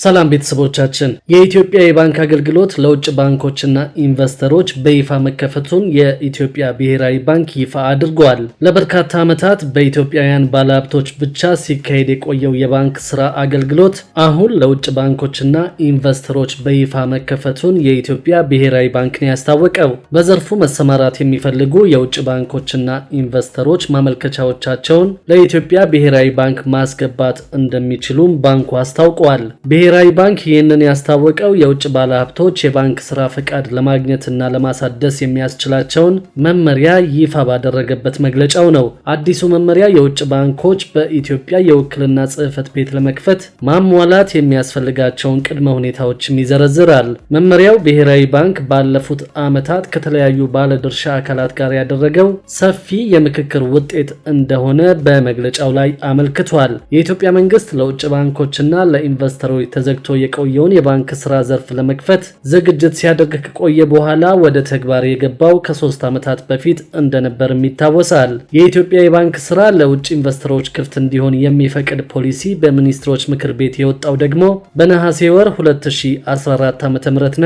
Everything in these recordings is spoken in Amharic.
ሰላም ቤተሰቦቻችን የኢትዮጵያ የባንክ አገልግሎት ለውጭ ባንኮችና ኢንቨስተሮች በይፋ መከፈቱን የኢትዮጵያ ብሔራዊ ባንክ ይፋ አድርጓል። ለበርካታ ዓመታት በኢትዮጵያውያን ባለሀብቶች ብቻ ሲካሄድ የቆየው የባንክ ስራ አገልግሎት አሁን ለውጭ ባንኮችና ኢንቨስተሮች በይፋ መከፈቱን የኢትዮጵያ ብሔራዊ ባንክ ነው ያስታወቀው። በዘርፉ መሰማራት የሚፈልጉ የውጭ ባንኮችና ኢንቨስተሮች ማመልከቻዎቻቸውን ለኢትዮጵያ ብሔራዊ ባንክ ማስገባት እንደሚችሉም ባንኩ አስታውቋል። ብሔራዊ ባንክ ይህንን ያስታወቀው የውጭ ባለሀብቶች የባንክ ስራ ፈቃድ ለማግኘትና ለማሳደስ የሚያስችላቸውን መመሪያ ይፋ ባደረገበት መግለጫው ነው። አዲሱ መመሪያ የውጭ ባንኮች በኢትዮጵያ የውክልና ጽሕፈት ቤት ለመክፈት ማሟላት የሚያስፈልጋቸውን ቅድመ ሁኔታዎችም ይዘረዝራል። መመሪያው ብሔራዊ ባንክ ባለፉት ዓመታት ከተለያዩ ባለድርሻ አካላት ጋር ያደረገው ሰፊ የምክክር ውጤት እንደሆነ በመግለጫው ላይ አመልክቷል። የኢትዮጵያ መንግስት ለውጭ ባንኮችና ለኢንቨስተሮች ተዘግቶ የቆየውን የባንክ ስራ ዘርፍ ለመክፈት ዝግጅት ሲያደርግ ከቆየ በኋላ ወደ ተግባር የገባው ከ3 ዓመታት በፊት እንደነበርም ይታወሳል። የኢትዮጵያ የባንክ ስራ ለውጭ ኢንቨስተሮች ክፍት እንዲሆን የሚፈቅድ ፖሊሲ በሚኒስትሮች ምክር ቤት የወጣው ደግሞ በነሐሴ ወር 2014 ዓ.ም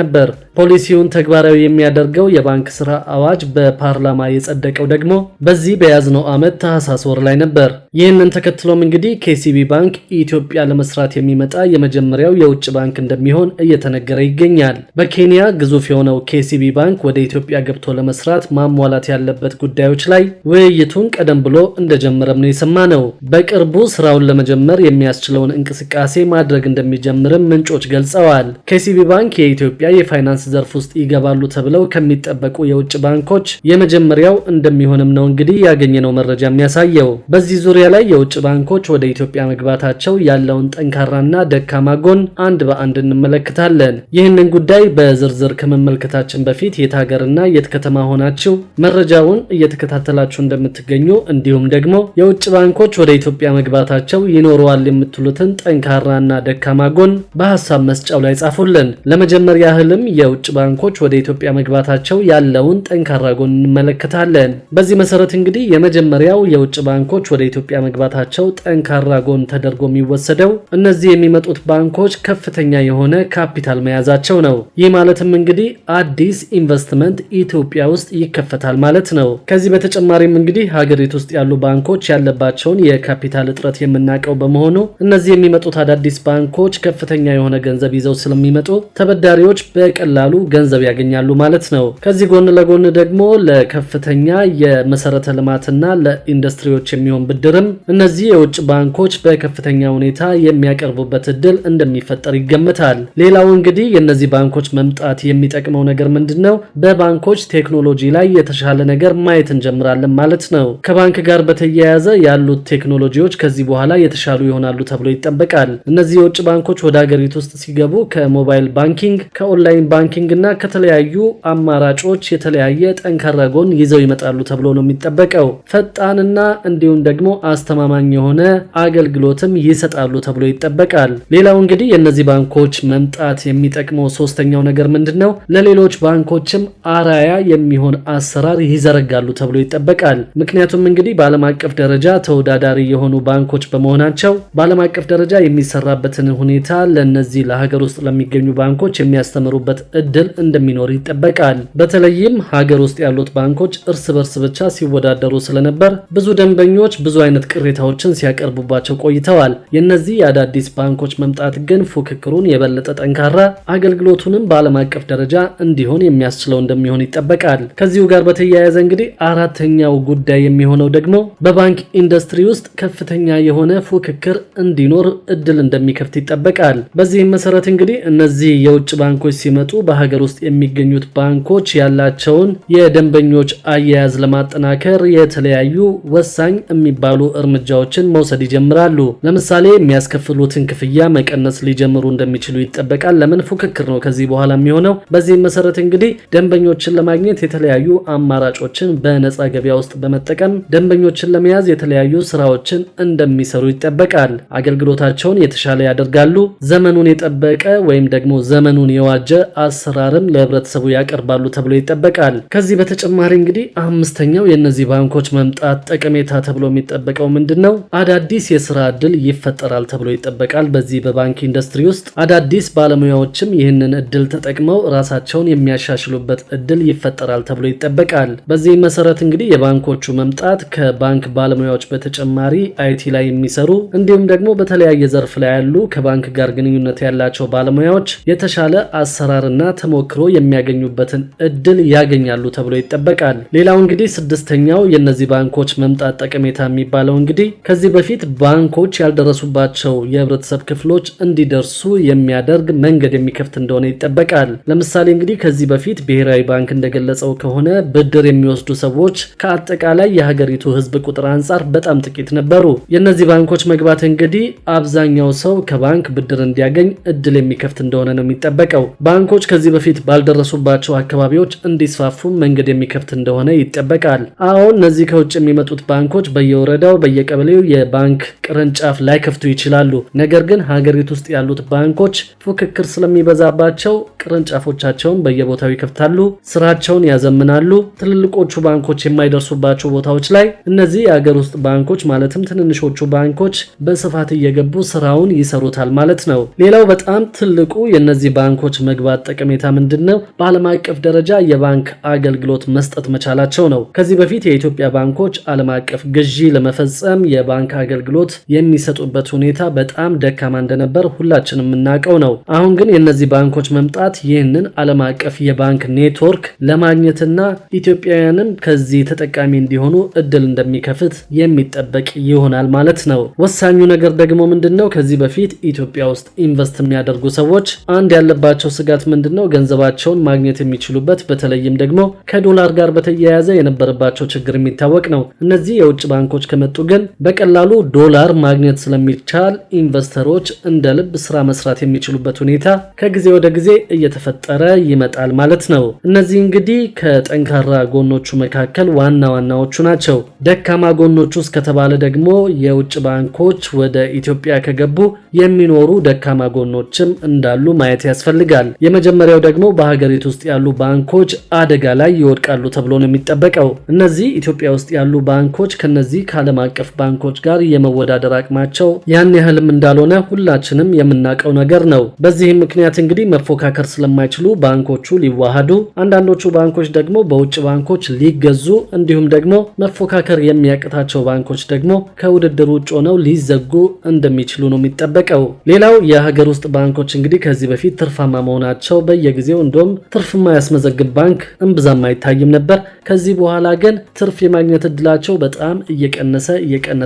ነበር። ፖሊሲውን ተግባራዊ የሚያደርገው የባንክ ስራ አዋጅ በፓርላማ የጸደቀው ደግሞ በዚህ በያዝነው ዓመት ታህሳስ ወር ላይ ነበር። ይህንን ተከትሎም እንግዲህ ኬሲቢ ባንክ ኢትዮጵያ ለመስራት የሚመጣ የመጀመሪያው የውጭ ባንክ እንደሚሆን እየተነገረ ይገኛል። በኬንያ ግዙፍ የሆነው ኬሲቢ ባንክ ወደ ኢትዮጵያ ገብቶ ለመስራት ማሟላት ያለበት ጉዳዮች ላይ ውይይቱን ቀደም ብሎ እንደጀመረም ነው የሰማነው። በቅርቡ ስራውን ለመጀመር የሚያስችለውን እንቅስቃሴ ማድረግ እንደሚጀምርም ምንጮች ገልጸዋል። ኬሲቢ ባንክ የኢትዮጵያ የፋይናንስ ዘርፍ ውስጥ ይገባሉ ተብለው ከሚጠበቁ የውጭ ባንኮች የመጀመሪያው እንደሚሆንም ነው እንግዲህ ያገኘነው መረጃ የሚያሳየው። በዚህ ዙሪያ ላይ የውጭ ባንኮች ወደ ኢትዮጵያ መግባታቸው ያለውን ጠንካራና ደካማ ጎን አንድ በአንድ እንመለከታለን። ይህንን ጉዳይ በዝርዝር ከመመልከታችን በፊት የት ሀገርና የት ከተማ ሆናችሁ መረጃውን እየተከታተላችሁ እንደምትገኙ እንዲሁም ደግሞ የውጭ ባንኮች ወደ ኢትዮጵያ መግባታቸው ይኖረዋል የምትሉትን ጠንካራና ደካማ ጎን በሐሳብ መስጫው ላይ ጻፉልን። ለመጀመሪያ ያህልም የውጭ ባንኮች ወደ ኢትዮጵያ መግባታቸው ያለውን ጠንካራ ጎን እንመለከታለን። በዚህ መሰረት እንግዲህ የመጀመሪያው የውጭ ባንኮች ወደ ኢትዮጵያ መግባታቸው ጠንካራ ጎን ተደርጎ የሚወሰደው እነዚህ የሚመጡት ባንኮች ከፍተኛ የሆነ ካፒታል መያዛቸው ነው። ይህ ማለትም እንግዲህ አዲስ ኢንቨስትመንት ኢትዮጵያ ውስጥ ይከፈታል ማለት ነው። ከዚህ በተጨማሪም እንግዲህ ሀገሪቱ ውስጥ ያሉ ባንኮች ያለባቸውን የካፒታል እጥረት የምናውቀው በመሆኑ እነዚህ የሚመጡት አዳዲስ ባንኮች ከፍተኛ የሆነ ገንዘብ ይዘው ስለሚመጡ ተበዳሪዎች በቀላሉ ገንዘብ ያገኛሉ ማለት ነው። ከዚህ ጎን ለጎን ደግሞ ለከፍተኛ የመሰረተ ልማትና ለኢንዱስትሪዎች የሚሆን ብድርም እነዚህ የውጭ ባንኮች በከፍተኛ ሁኔታ የሚያቀርቡበት እድል እንደሚፈጠር ይገመታል። ሌላው እንግዲህ የነዚህ ባንኮች መምጣት የሚጠቅመው ነገር ምንድነው? በባንኮች ቴክኖሎጂ ላይ የተሻለ ነገር ማየት እንጀምራለን ማለት ነው። ከባንክ ጋር በተያያዘ ያሉት ቴክኖሎጂዎች ከዚህ በኋላ የተሻሉ ይሆናሉ ተብሎ ይጠበቃል። እነዚህ የውጭ ባንኮች ወደ ሀገሪቱ ውስጥ ሲገቡ ከሞባይል ባንኪንግ፣ ከኦንላይን ባንኪንግ እና ከተለያዩ አማራጮች የተለያየ ጠንካራ ጎን ይዘው ይመጣሉ ተብሎ ነው የሚጠበቀው። ፈጣንና እንዲሁም ደግሞ አስተማማኝ የሆነ አገልግሎትም ይሰጣሉ ተብሎ ይጠበቃል። ሌላው እንግዲህ የነዚህ ባንኮች መምጣት የሚጠቅመው ሶስተኛው ነገር ምንድነው? ለሌሎች ባንኮችም አራያ የሚሆን አሰራር ይዘረጋሉ ተብሎ ይጠበቃል። ምክንያቱም እንግዲህ በዓለም አቀፍ ደረጃ ተወዳዳሪ የሆኑ ባንኮች በመሆናቸው በዓለም አቀፍ ደረጃ የሚሰራበትን ሁኔታ ለነዚህ ለሀገር ውስጥ ለሚገኙ ባንኮች የሚያስተምሩበት እድል እንደሚኖር ይጠበቃል። በተለይም ሀገር ውስጥ ያሉት ባንኮች እርስ በርስ ብቻ ሲወዳደሩ ስለነበር ብዙ ደንበኞች ብዙ አይነት ቅሬታዎችን ሲያቀርቡባቸው ቆይተዋል። የነዚህ የአዳዲስ ባንኮች መምጣት ግን ፉክክሩን የበለጠ ጠንካራ አገልግሎቱንም በዓለም አቀፍ ደረጃ እንዲሆን የሚያስችለው እንደሚሆን ይጠበቃል። ከዚሁ ጋር በተያያዘ እንግዲህ አራተኛው ጉዳይ የሚሆነው ደግሞ በባንክ ኢንዱስትሪ ውስጥ ከፍተኛ የሆነ ፉክክር እንዲኖር እድል እንደሚከፍት ይጠበቃል። በዚህም መሰረት እንግዲህ እነዚህ የውጭ ባንኮች ሲመጡ በሀገር ውስጥ የሚገኙት ባንኮች ያላቸውን የደንበኞች አያያዝ ለማጠናከር የተለያዩ ወሳኝ የሚባሉ እርምጃዎችን መውሰድ ይጀምራሉ። ለምሳሌ የሚያስከፍሉትን ክፍያ መቀነስ ሊጀምሩ እንደሚችሉ ይጠበቃል። ለምን? ፉክክር ነው ከዚህ በኋላ የሚሆነው። በዚህም መሰረት እንግዲህ ደንበኞችን ለማግኘት የተለያዩ አማራጮችን በነፃ ገበያ ውስጥ በመጠቀም ደንበኞችን ለመያዝ የተለያዩ ስራዎችን እንደሚሰሩ ይጠበቃል። አገልግሎታቸውን የተሻለ ያደርጋሉ። ዘመኑን የጠበቀ ወይም ደግሞ ዘመኑን የዋጀ አሰራርም ለህብረተሰቡ ያቀርባሉ ተብሎ ይጠበቃል። ከዚህ በተጨማሪ እንግዲህ አምስተኛው የነዚህ ባንኮች መምጣት ጠቀሜታ ተብሎ የሚጠበቀው ምንድነው? አዳዲስ የስራ ዕድል ይፈጠራል ተብሎ ይጠበቃል። በዚህ በባንክ ኢንዱስትሪ ውስጥ አዳዲስ ባለሙያዎችም ይህንን እድል ተጠቅመው ራሳቸውን የሚያሻሽሉበት እድል ይፈጠራል ተብሎ ይጠበቃል። በዚህ መሰረት እንግዲህ የባንኮቹ መምጣት ከባንክ ባለሙያዎች በተጨማሪ አይቲ ላይ የሚሰሩ እንዲሁም ደግሞ በተለያየ ዘርፍ ላይ ያሉ ከባንክ ጋር ግንኙነት ያላቸው ባለሙያዎች የተሻለ አሰራርና ተሞክሮ የሚያገኙበትን እድል ያገኛሉ ተብሎ ይጠበቃል። ሌላው እንግዲህ ስድስተኛው የነዚህ ባንኮች መምጣት ጠቀሜታ የሚባለው እንግዲህ ከዚህ በፊት ባንኮች ያልደረሱባቸው የህብረተሰብ ክፍሎች እንዲደርሱ የሚያደርግ መንገድ የሚከፍት እንደሆነ ይጠበቃል። ለምሳሌ እንግዲህ ከዚህ በፊት ብሔራዊ ባንክ እንደገለጸው ከሆነ ብድር የሚወስዱ ሰዎች ከአጠቃላይ የሀገሪቱ ህዝብ ቁጥር አንጻር በጣም ጥቂት ነበሩ። የነዚህ ባንኮች መግባት እንግዲህ አብዛኛው ሰው ከባንክ ብድር እንዲያገኝ እድል የሚከፍት እንደሆነ ነው የሚጠበቀው። ባንኮች ከዚህ በፊት ባልደረሱባቸው አካባቢዎች እንዲስፋፉ መንገድ የሚከፍት እንደሆነ ይጠበቃል። አሁን እነዚህ ከውጭ የሚመጡት ባንኮች በየወረዳው በየቀበሌው የባንክ ቅርንጫፍ ላይ ከፍቱ ይችላሉ። ነገር ግን ሀገሪቱ ውስጥ ያሉት ባንኮች ፉክክር ስለሚበዛባቸው ቅርንጫፎቻቸውን በየቦታው ይከፍታሉ፣ ስራቸውን ያዘምናሉ። ትልልቆቹ ባንኮች የማይደርሱባቸው ቦታዎች ላይ እነዚህ የሀገር ውስጥ ባንኮች ማለትም ትንንሾቹ ባንኮች በስፋት እየገቡ ስራውን ይሰሩታል ማለት ነው። ሌላው በጣም ትልቁ የነዚህ ባንኮች መግባት ጠቀሜታ ምንድነው? በዓለም አቀፍ ደረጃ የባንክ አገልግሎት መስጠት መቻላቸው ነው። ከዚህ በፊት የኢትዮጵያ ባንኮች ዓለም አቀፍ ግዢ ለመፈጸም የባንክ አገልግሎት የሚሰጡበት ሁኔታ በጣም ደካማ እንደነበር ሁላችንም የምናውቀው ነው። አሁን ግን የነዚህ ባንኮች መምጣት ይህንን ዓለም አቀፍ የባንክ ኔትወርክ ለማግኘትና ኢትዮጵያውያንም ከዚህ ተጠቃሚ እንዲሆኑ እድል እንደሚከፍት የሚጠበቅ ይሆናል ማለት ነው። ወሳኙ ነገር ደግሞ ምንድነው? ከዚህ በፊት ኢትዮጵያ ውስጥ ኢንቨስት የሚያደርጉ ሰዎች አንድ ያለባቸው ስጋት ምንድነው? ገንዘባቸውን ማግኘት የሚችሉበት በተለይም ደግሞ ከዶላር ጋር በተያያዘ የነበረባቸው ችግር የሚታወቅ ነው። እነዚህ የውጭ ባንኮች ከመጡ ግን በቀላሉ ዶላር ማግኘት ስለሚቻል ኢንቨስተሮች እንደ ልብ ስራ መስራት የሚችሉበት ሁኔታ ከጊዜ ወደ ጊዜ እየተፈጠረ ይመጣል ማለት ነው። እነዚህ እንግዲህ ከጠንካራ ጎኖቹ መካከል ዋና ዋናዎቹ ናቸው። ደካማ ጎኖቹ ውስጥ ከተባለ ደግሞ የውጭ ባንኮች ወደ ኢትዮጵያ ከገቡ የሚኖሩ ደካማ ጎኖችም እንዳሉ ማየት ያስፈልጋል። የመጀመሪያው ደግሞ በሀገሪቱ ውስጥ ያሉ ባንኮች አደጋ ላይ ይወድቃሉ ተብሎ ነው የሚጠበቀው። እነዚህ ኢትዮጵያ ውስጥ ያሉ ባንኮች ከነዚህ ከዓለም አቀፍ ባንኮች ጋር የመወዳደር አቅማቸው ያን ያህልም እንዳልሆነ ሁላችንም የምናውቀው ነገር ነው። በዚህም ምክንያት እንግዲህ መፎካከር ስለማይችሉ ባንኮቹ ሊዋሃዱ፣ አንዳንዶቹ ባንኮች ደግሞ በውጭ ባንኮች ሊገዙ እንዲሁም ደግሞ መፎካከር የሚያቅታቸው ባንኮች ደግሞ ከውድድር ውጭ ሆነው ሊዘጉ እንደሚችሉ ነው የሚጠበቀው። ሌላው የሀገር ውስጥ ባንኮች እንግዲህ ከዚህ በፊት ትርፋማ መሆናቸው በየጊዜው እንደውም ትርፍ የማያስመዘግብ ባንክ እምብዛም አይታይም ነበር። ከዚህ በኋላ ግን ትርፍ የማግኘት እድላቸው በጣም እየቀነሰ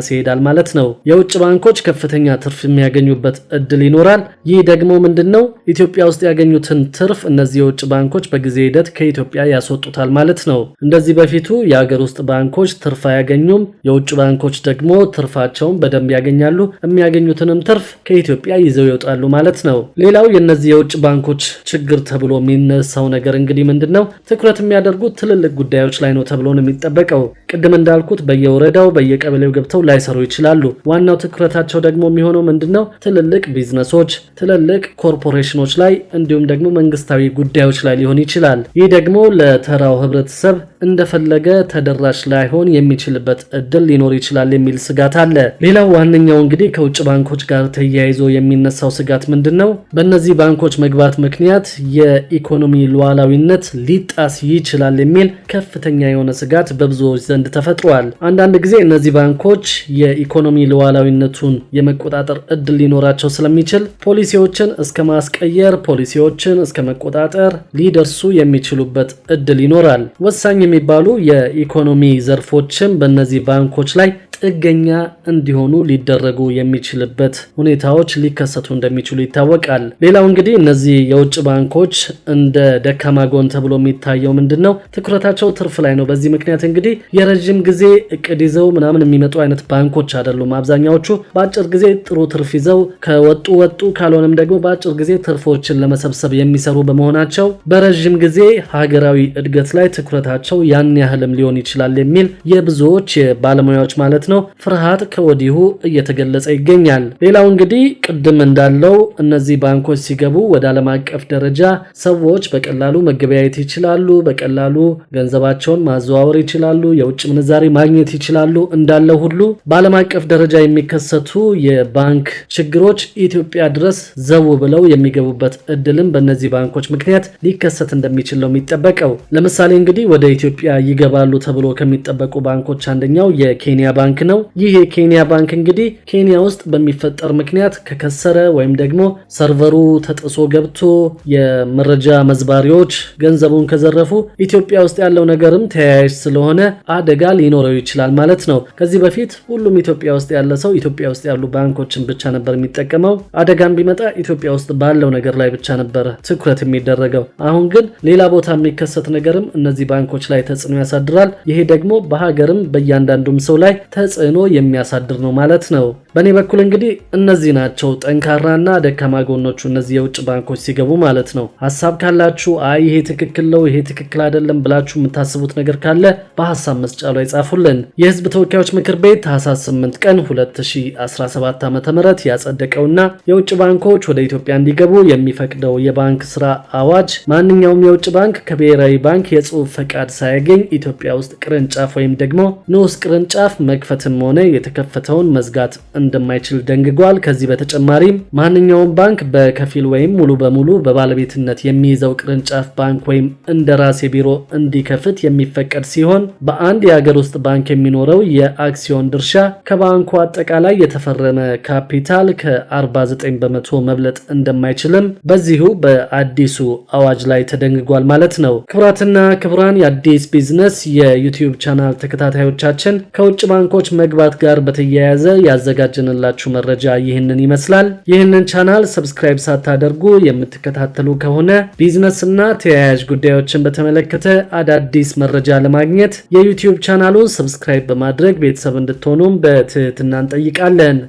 ይሄዳል ማለት ነው። የውጭ ባንኮች ከፍተኛ ትርፍ የሚያገኙበት እድል ይኖራል። ይህ ደግሞ ምንድነው? ኢትዮጵያ ውስጥ ያገኙትን ትርፍ እነዚህ የውጭ ባንኮች በጊዜ ሂደት ከኢትዮጵያ ያስወጡታል ማለት ነው። እንደዚህ በፊቱ የሀገር ውስጥ ባንኮች ትርፍ አያገኙም። የውጭ ባንኮች ደግሞ ትርፋቸውን በደንብ ያገኛሉ። የሚያገኙትንም ትርፍ ከኢትዮጵያ ይዘው ይወጣሉ ማለት ነው። ሌላው የነዚህ የውጭ ባንኮች ችግር ተብሎ የሚነሳው ነገር እንግዲህ ምንድነው? ትኩረት የሚያደርጉት ትልልቅ ጉዳዮች ላይ ነው ተብሎ ነው የሚጠበቀው። ቅድም እንዳልኩት በየወረዳው በየቀበሌው ገብተው ላይሰሩ ይችላሉ። ዋናው ትኩረታቸው ደግሞ የሚሆነው ምንድነው? ትልልቅ ቢዝነሶች፣ ትልልቅ ኮርፖሬሽኖች ላይ እንዲሁም ደግሞ መንግስታዊ ጉዳዮች ላይ ሊሆን ይችላል። ይህ ደግሞ ለተራው ህብረተሰብ እንደፈለገ ተደራሽ ላይሆን የሚችልበት እድል ሊኖር ይችላል የሚል ስጋት አለ። ሌላው ዋነኛው እንግዲህ ከውጭ ባንኮች ጋር ተያይዞ የሚነሳው ስጋት ምንድነው? በእነዚህ ባንኮች መግባት ምክንያት የኢኮኖሚ ሉዓላዊነት ሊጣስ ይችላል የሚል ከፍተኛ የሆነ ስጋት በብዙዎች ዘንድ ተፈጥሯል። አንዳንድ ጊዜ እነዚህ ባንኮች የኢኮኖሚ ሉዓላዊነቱን የመቆጣጠር እድል ሊኖራቸው ስለሚችል ፖሊሲዎችን እስከ ማስቀየር፣ ፖሊሲዎችን እስከ መቆጣጠር ሊደርሱ የሚችሉበት እድል ይኖራል። ወሳኝ የሚባሉ የኢኮኖሚ ዘርፎችም በእነዚህ ባንኮች ላይ ጥገኛ እንዲሆኑ ሊደረጉ የሚችልበት ሁኔታዎች ሊከሰቱ እንደሚችሉ ይታወቃል። ሌላው እንግዲህ እነዚህ የውጭ ባንኮች እንደ ደካማ ጎን ተብሎ የሚታየው ምንድነው? ትኩረታቸው ትርፍ ላይ ነው። በዚህ ምክንያት እንግዲህ የረጅም ጊዜ እቅድ ይዘው ምናምን የሚመጡ አይነት ባንኮች አይደሉም። አብዛኛዎቹ በአጭር ጊዜ ጥሩ ትርፍ ይዘው ከወጡ ካልሆነም ደግሞ በአጭር ጊዜ ትርፎችን ለመሰብሰብ የሚሰሩ በመሆናቸው በረጅም ጊዜ ሀገራዊ እድገት ላይ ትኩረታቸው ያን ያህልም ሊሆን ይችላል የሚል የብዙዎች ባለሙያዎች ማለት ነው ነው ፍርሃት ከወዲሁ እየተገለጸ ይገኛል። ሌላው እንግዲህ ቅድም እንዳለው እነዚህ ባንኮች ሲገቡ ወደ ዓለም አቀፍ ደረጃ ሰዎች በቀላሉ መገበያየት ይችላሉ፣ በቀላሉ ገንዘባቸውን ማዘዋወር ይችላሉ፣ የውጭ ምንዛሪ ማግኘት ይችላሉ እንዳለ ሁሉ በዓለም አቀፍ ደረጃ የሚከሰቱ የባንክ ችግሮች ኢትዮጵያ ድረስ ዘው ብለው የሚገቡበት እድልም በእነዚህ ባንኮች ምክንያት ሊከሰት እንደሚችል ነው የሚጠበቀው። ለምሳሌ እንግዲህ ወደ ኢትዮጵያ ይገባሉ ተብሎ ከሚጠበቁ ባንኮች አንደኛው የኬንያ ባንክ ነው። ይህ የኬንያ ባንክ እንግዲህ ኬንያ ውስጥ በሚፈጠር ምክንያት ከከሰረ ወይም ደግሞ ሰርቨሩ ተጥሶ ገብቶ የመረጃ መዝባሪዎች ገንዘቡን ከዘረፉ ኢትዮጵያ ውስጥ ያለው ነገርም ተያያዥ ስለሆነ አደጋ ሊኖረው ይችላል ማለት ነው። ከዚህ በፊት ሁሉም ኢትዮጵያ ውስጥ ያለ ሰው ኢትዮጵያ ውስጥ ያሉ ባንኮችን ብቻ ነበር የሚጠቀመው። አደጋም ቢመጣ ኢትዮጵያ ውስጥ ባለው ነገር ላይ ብቻ ነበር ትኩረት የሚደረገው። አሁን ግን ሌላ ቦታ የሚከሰት ነገርም እነዚህ ባንኮች ላይ ተጽዕኖ ያሳድራል። ይሄ ደግሞ በሀገርም በእያንዳንዱም ሰው ላይ ተጽዕኖ የሚያሳድር ነው ማለት ነው። በእኔ በኩል እንግዲህ እነዚህ ናቸው ጠንካራና ደካማ ጎኖቹ እነዚህ የውጭ ባንኮች ሲገቡ ማለት ነው። ሀሳብ ካላችሁ ይሄ ትክክል ነው ይሄ ትክክል አይደለም ብላችሁ የምታስቡት ነገር ካለ በሀሳብ መስጫው ላይ ጻፉልን። የህዝብ ተወካዮች ምክር ቤት ታህሳስ 8 ቀን 2017 ዓ.ም ያጸደቀውና የውጭ ባንኮች ወደ ኢትዮጵያ እንዲገቡ የሚፈቅደው የባንክ ስራ አዋጅ ማንኛውም የውጭ ባንክ ከብሔራዊ ባንክ የጽሑፍ ፈቃድ ሳያገኝ ኢትዮጵያ ውስጥ ቅርንጫፍ ወይም ደግሞ ንዑስ ቅርንጫፍ መክፈትም ሆነ የተከፈተውን መዝጋት እንደማይችል ደንግጓል። ከዚህ በተጨማሪም ማንኛውም ባንክ በከፊል ወይም ሙሉ በሙሉ በባለቤትነት የሚይዘው ቅርንጫፍ ባንክ ወይም እንደራሴ ቢሮ እንዲከፍት የሚፈቀድ ሲሆን በአንድ የሀገር ውስጥ ባንክ የሚኖረው የአክሲዮን ድርሻ ከባንኩ አጠቃላይ የተፈረመ ካፒታል ከ49 በመቶ መብለጥ እንደማይችልም በዚሁ በአዲሱ አዋጅ ላይ ተደንግጓል ማለት ነው። ክቡራትና ክቡራን የአዲስ ቢዝነስ የዩቲዩብ ቻናል ተከታታዮቻችን ከውጭ ባንኮች መግባት ጋር በተያያዘ ያዘጋጀንላችሁ መረጃ ይህንን ይመስላል። ይህንን ቻናል ሰብስክራይብ ሳታደርጉ የምትከታተሉ ከሆነ ቢዝነስና ተያያዥ ጉዳዮችን በተመለከተ አዳዲስ መረጃ ለማግኘት የዩቲዩብ ቻናሉን ሰብስክራይብ በማድረግ ቤተሰብ እንድትሆኑም በትህትና እንጠይቃለን።